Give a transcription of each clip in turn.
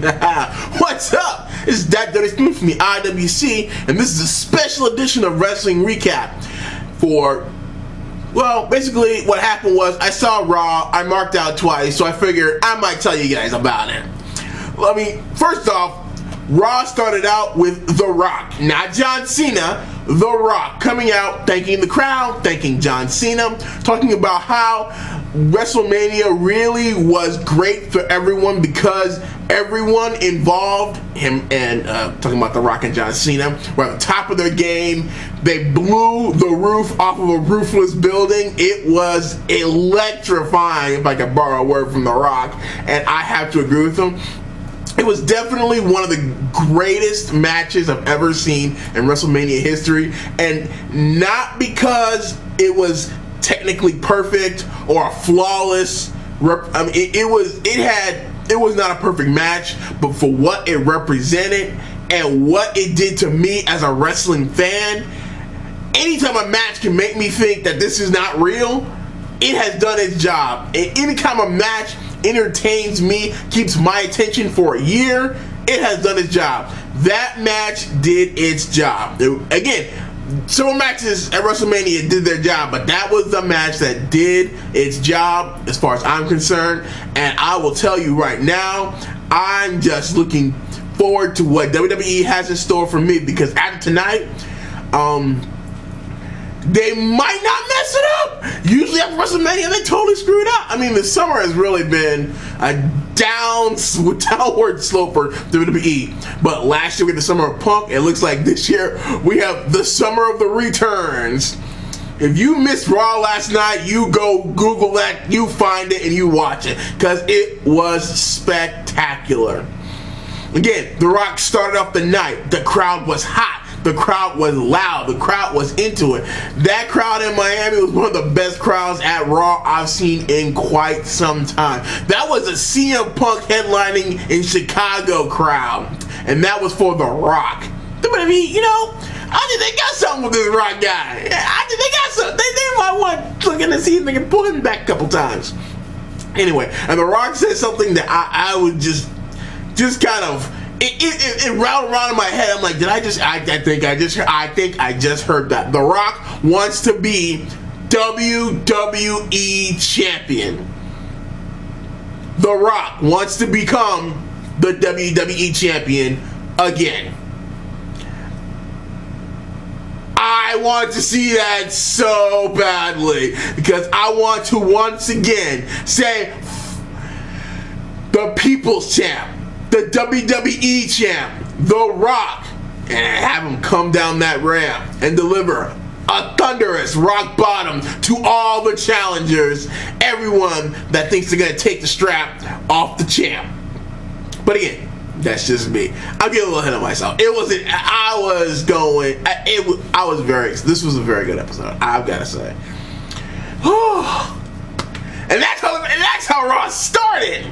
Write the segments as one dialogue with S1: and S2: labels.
S1: What's up? This is That Dirty Spoon from the IWC, and this is a special edition of Wrestling Recap for, well, basically what happened was I saw Raw, I marked out twice, so I figured I might tell you guys about it. Well, I mean, first off, Raw started out with The Rock, not John Cena, The Rock, coming out, thanking the crowd, thanking John Cena, talking about how WrestleMania really was great for everyone because everyone involved, him and talking about The Rock and John Cena, were at the top of their game. They blew the roof off of a roofless building. It was electrifying, if I could borrow a word from The Rock, and I have to agree with him. It was definitely one of the greatest matches I've ever seen in WrestleMania history, and not because it was technically perfect or a flawless. I mean, it was not a perfect match, but for what it represented and what it did to me as a wrestling fan, anytime a match can make me think that this is not real, it has done its job. And anytime a match entertains me, keeps my attention for a year, it has done its job. That match did its job. Again, several matches at WrestleMania did their job, but that was the match that did its job as far as I'm concerned. And I will tell you right now, I'm just looking forward to what WWE has in store for me, because after tonight, they might not mess it up. Usually after WrestleMania, they totally screw it up. I mean, the summer has really been a downward slope for WWE. But last year we had the summer of Punk. It looks like this year we have the summer of the returns. If you missed Raw last night, you go Google that, you find it, and you watch it, because it was spectacular. Again, The Rock started off the night. The crowd was hot. The crowd was loud. The crowd was into it. That crowd in Miami was one of the best crowds at Raw I've seen in quite some time. That was a CM Punk headlining in Chicago crowd, and that was for The Rock. I mean, you know, I think they got something with this Rock guy. I think they got something. They might want to look in and see if they can pull him back a couple times. Anyway, and The Rock said something that I would just kind of. It rattled around in my head. I'm like, did I think I just heard that. The Rock wants to be WWE champion. The Rock wants to become the WWE champion again. I want to see that so badly, because I want to once again say the People's Champ, the WWE champ, The Rock, and have him come down that ramp and deliver a thunderous rock bottom to all the challengers, everyone that thinks they're going to take the strap off the champ. But again, that's just me. I'm getting a little ahead of myself. This was a very good episode, I've got to say. And that's how Raw started.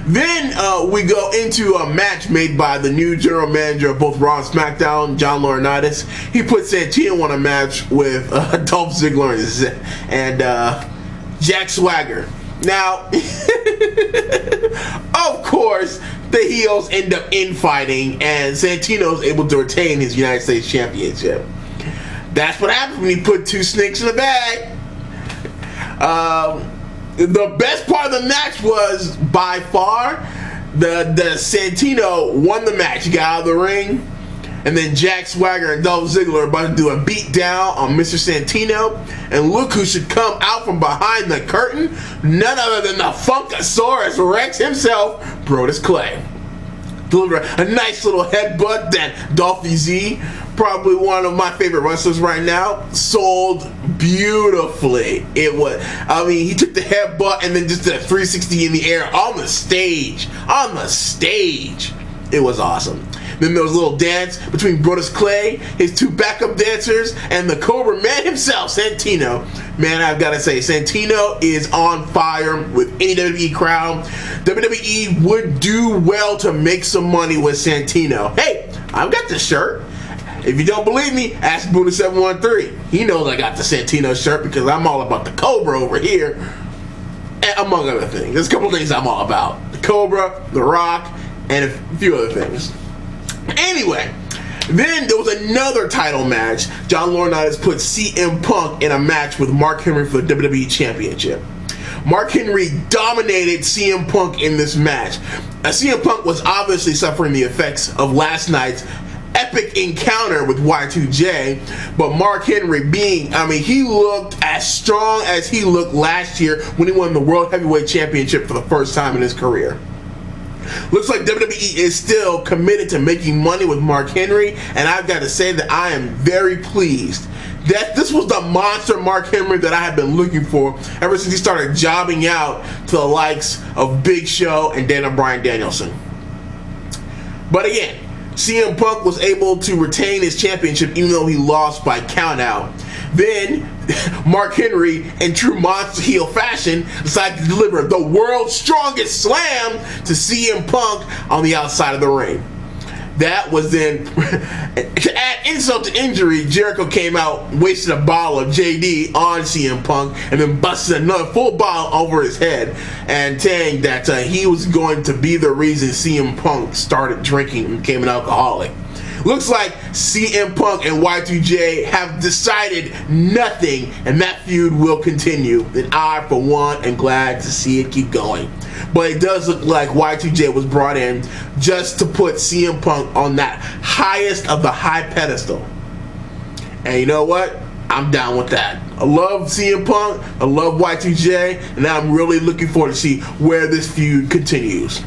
S1: Then we go into a match made by the new general manager of both Raw and SmackDown, John Laurinaitis. He put Santino on a match with Dolph Ziggler and Jack Swagger. Now, of course, the heels end up infighting, and Santino's able to retain his United States Championship. That's what happens when you put two snakes in a bag. The best part of the match was, by far, the Santino won the match. He got out of the ring, and then Jack Swagger and Dolph Ziggler are about to do a beat down on Mr. Santino, and look who should come out from behind the curtain, none other than the Funkasaurus Rex himself, Brodus Clay. Deliver a nice little headbutt that Dolphy Z, probably one of my favorite wrestlers right now, sold beautifully. It was, I mean, he took the headbutt and then just did a 360 in the air on the stage. It was awesome. Then there was a little dance between Brodus Clay, his two backup dancers, and the Cobra man himself, Santino. Man, I've got to say, Santino is on fire with any WWE crowd. WWE would do well to make some money with Santino. Hey, I've got the shirt. If you don't believe me, ask Buddha713. He knows I got the Santino shirt because I'm all about the Cobra over here. And among other things. There's a couple things I'm all about. The Cobra, The Rock, and a few other things. Anyway, then there was another title match. John Laurinaitis put CM Punk in a match with Mark Henry for the WWE Championship. Mark Henry dominated CM Punk in this match. CM Punk was obviously suffering the effects of last night's epic encounter with Y2J, but Mark Henry he looked as strong as he looked last year when he won the World Heavyweight Championship for the first time in his career. Looks like WWE is still committed to making money with Mark Henry, and I've got to say that I am very pleased that this was the monster Mark Henry that I have been looking for ever since he started jobbing out to the likes of Big Show and Daniel Bryan Danielson. But again, CM Punk was able to retain his championship even though he lost by countout. Then Mark Henry, in true monster heel fashion, decided to deliver the world's strongest slam to CM Punk on the outside of the ring. That was then, to add insult to injury, Jericho came out, wasted a bottle of JD on CM Punk, and then busted another full bottle over his head, and saying that he was going to be the reason CM Punk started drinking and became an alcoholic. Looks like CM Punk and Y2J have decided nothing, and that feud will continue. And I, for one, am glad to see it keep going. But it does look like Y2J was brought in just to put CM Punk on that highest of the high pedestal. And you know what? I'm down with that. I love CM Punk, I love Y2J, and I'm really looking forward to see where this feud continues.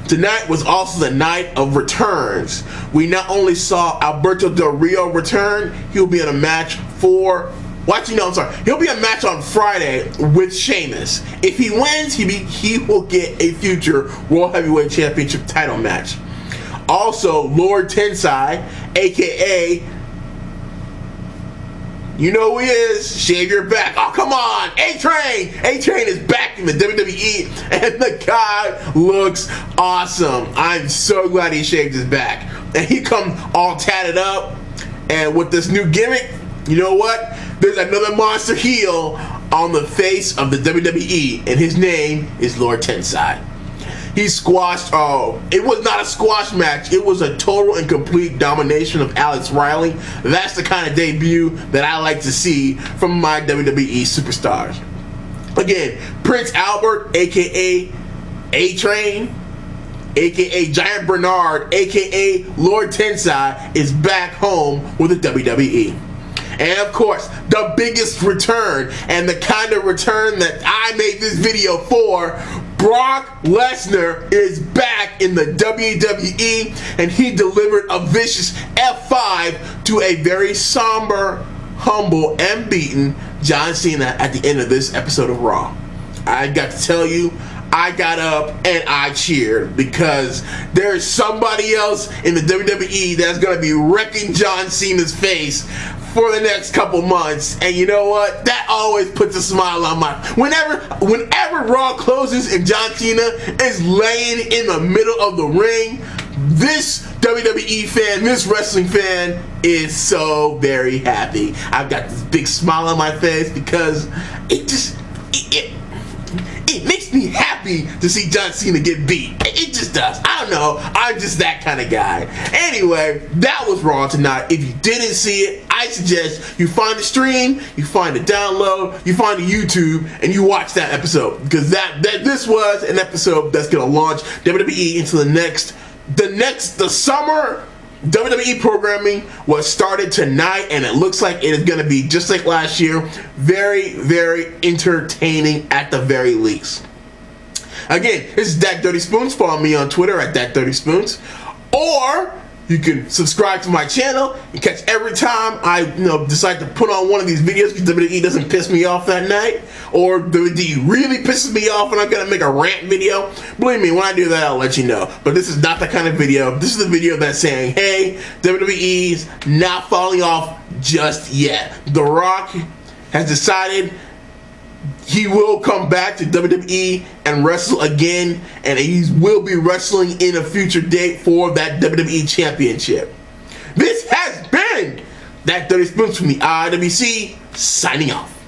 S1: Tonight was also the night of returns. We not only saw Alberto Del Rio return, he'll be in a match he'll be in a match on Friday with Sheamus. If he wins, he will get a future World Heavyweight Championship title match. Also, Lord Tensai, aka, you know who he is, Shave Your Back. Oh, come on, A-Train! A-Train is back in the WWE, and the guy looks awesome. I'm so glad he shaved his back. And he comes all tatted up, and with this new gimmick, you know what? There's another monster heel on the face of the WWE, and his name is Lord Tensai. He squashed, it was not a squash match, it was a total and complete domination of Alex Riley. That's the kind of debut that I like to see from my WWE superstars. Again, Prince Albert, aka A-Train, aka Giant Bernard, aka Lord Tensai, is back home with the WWE. And of course, the biggest return, and the kind of return that I made this video for, Brock Lesnar is back in the WWE, and he delivered a vicious F5 to a very somber, humble, and beaten John Cena at the end of this episode of Raw. I got to tell you, I got up and I cheered, because there's somebody else in the WWE that's going to be wrecking John Cena's face for the next couple months. And you know what? That always puts a smile on my... Whenever Raw closes and John Cena is laying in the middle of the ring, this WWE fan, this wrestling fan, is so very happy. I've got this big smile on my face because it makes me happy to see John Cena get beat. It just does. I don't know. I'm just that kind of guy. Anyway, that was Raw tonight. If you didn't see it, I suggest you find the stream, you find the download, you find the YouTube, and you watch that episode, because this was an episode that's gonna launch WWE into the summer. WWE programming was started tonight, and it looks like it is going to be just like last year, very, very entertaining at the very least. Again, this is Dat Dirty Spoons. Follow me on Twitter at Dat Dirty Spoons, or you can subscribe to my channel and catch every time I decide to put on one of these videos, because WWE doesn't piss me off that night, or WWE really pisses me off and I'm gonna make a rant video. Believe me, when I do that, I'll let you know. But this is not that kind of video. This is the video that's saying, hey, WWE's not falling off just yet. The Rock has decided he will come back to WWE and wrestle again, and he will be wrestling in a future date for that WWE Championship. This has been Dat Dirty Spoons from the IWC, signing off.